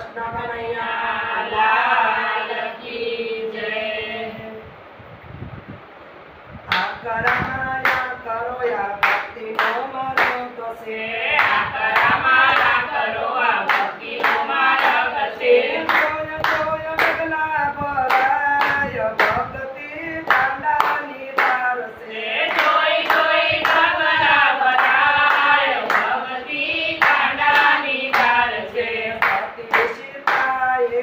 कृष्ण कन्हैया लाल की जय। आकरा माया करो या भक्ति नो मार्ग से, आकरा माया करो आ भक्ति नो मार्ग से। जोय जोय मेघला भराय भक्ति कांडा निधार से, जोई जोई गगना भराय भक्ति कांडा निधार से। सती सीताए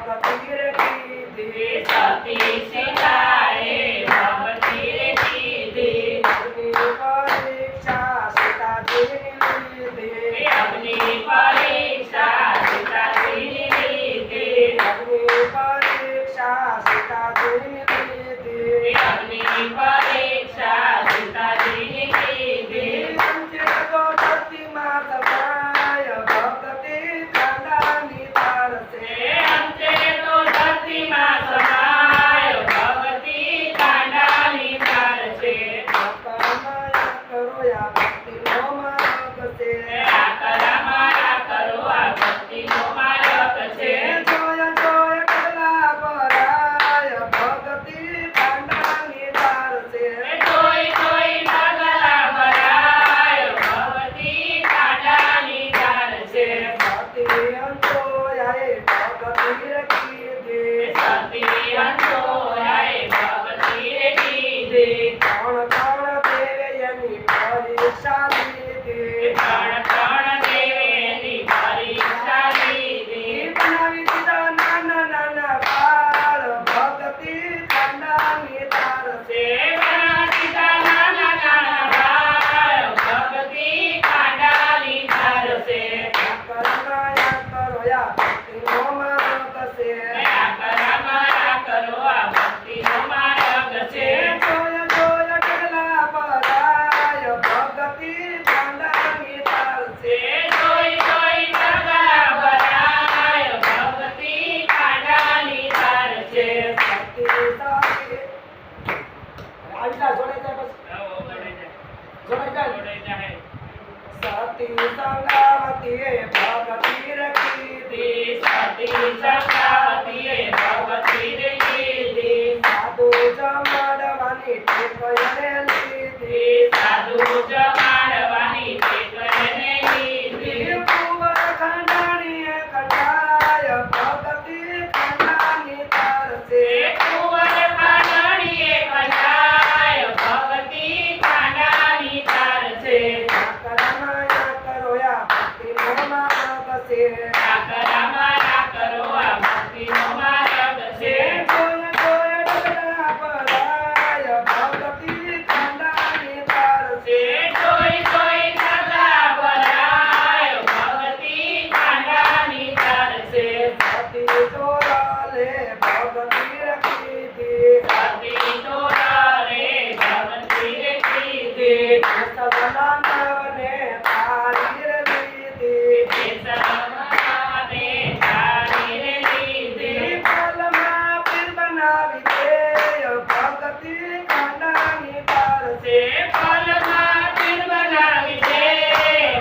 भक्ति रे कीधी, सती सीताए भक्ति रे कीधी। अग्नि परीक्षा सीता जी ने लीधी, अग्नि परीक्षा सीता जी ने लीधी। अग्नि परीक्षा सीता जी ने लीधी। अग्नि परीक्षा सीता जी ने लीधी। अंचित को धरती मात माय भक्ति कांडा निधार से, अंते तो धरती मां समाय भक्ति कांडा निधार से। आकरा माया करो या भक्ति नो मार्ग से, आकरा माया करो आ भक्ति नो मार्ग से। जोय जोय मेघला भराय भक्ति कांडा निधार से, जोई जोई गगना भराय भक्ति कांडा निधार से। सती अंतोयाए भक्ति रे कीधी, सती अंतोयाए भक्ति रे कीधी। कण कण देवयनी परीक्षा लीधी, कण कण देवेनी परीक्षा लीधी। बनावी दीदा नाना नाना बाळ भक्ति कांडा निधार से, बना सीता नाना नाना बाळ भक्ति कांडा निधार से। आकरा माया करो या भक्ति नो मार्ग से, आकरा माया करो आ भक्ति नो मार्ग से। जोय जोय मेघला भराय भक्ति कांडा निधार से, जोई जोई गगना भराय भक्ति कांडा निधार से। सती सती आईला जोड़े जाए बस जोड़े जाए। सती संगावती भगती रखी, सती संगावती भगवती रे कीधी। साधु जमडवानी टेकयने लीधी, साधु जमाडवानी टेकयने लीधी। कुंवर खंडाणी कटाय भगती कांडा निधार से, कुंवर खांडणीए कंठाय भगती कांडा निधार से। आकरा माया करो या भक्ति नो मार्ग से, आकरा माया करो आ भक्ति नो मार्ग से। जोय जोय डगरा भराय भगती कांडा निधार से, जोई जोई गगना भराय भगती कांडा निधार से। सती तोराले भगती रखीधी, सती तोराले भगती रे कीधी। सदना नवने तारी रे लीधी, समाने तारी रे लीधी। पलमा फिर बनावी दे भगती कांडा निधार से, फलमा फिर बनावी दे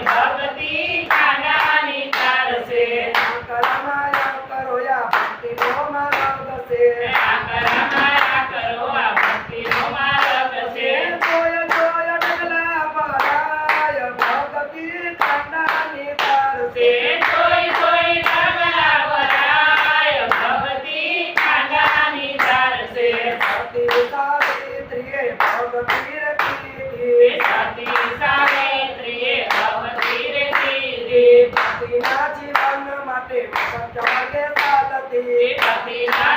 भगती कांडा निधार से। आकरा माया करो या भक्ति नो मार्ग से, आकरा माया करो आ भक्ति नो मार्ग से। जोय जोय डगला भराय भगती कांडा निधार से, जोई जोई गगना भराय भगती कांडा निधार से। सती सावित्री भगती रखीधी, सती सावित्रीए भगती रे कीधी। पतिना जीवन माटे सत्य के सालती, पतिना